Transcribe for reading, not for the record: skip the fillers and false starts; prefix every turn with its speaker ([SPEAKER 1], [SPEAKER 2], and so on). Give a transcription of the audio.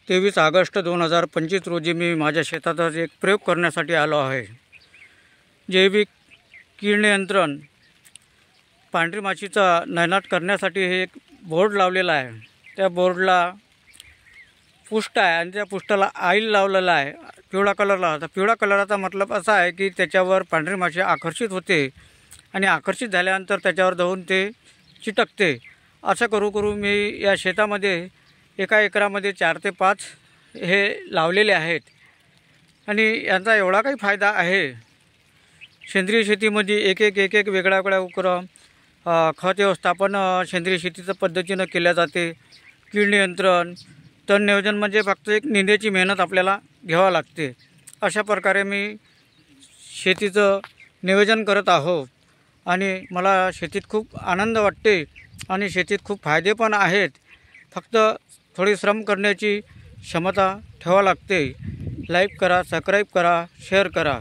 [SPEAKER 1] 23 August 2025 रोजी मी माझ्या शेतात एक प्रयोग करण्यासाठी आलो आहे। जैविक कीड नियंत्रण पांढरी माशीचा नायनाट करण्यासाठी हे एक बोर्ड लावलेला आहे। त्या बोर्डला पुष्ट आहे आणि त्या पुष्टाला ऑइल लावलेला आहे पिवळा कलरला। तर पिवळा कलराचा मतलब असा आहे की त्याच्यावर पांढरी माशी आकर्षित होते आणि आकर्षित झाल्यानंतर त्याच्यावर जाऊन ते चिटकते। असं करू मी या शेतामध्ये एका एकरामध्ये 4 ते 5 हे लावलेले आहेत आणि यांचा एवढा काही फायदा आहे। सेंद्रिय शेतीमध्ये एक एक वेगळा उपक्रम खत व्यवस्थापन सेंद्रिय शेतीच्या पद्धतीने केल्या जाते। कीड नियंत्रण तण नियोजन म्हणजे फक्त एक निंद्याची मेहनत आपल्याला घ्यावी लागते। अशा प्रकारे मी शेतीचं नियोजन करत आहो आणि मला शेतीत खूप आनंद वाटते आणि शेतीत खूप फायदे पण आहेत। फक्त थोडी श्रम करण्याची क्षमता ठेवावी लागते। लाईक करा, सबस्क्राईब करा, शेअर करा।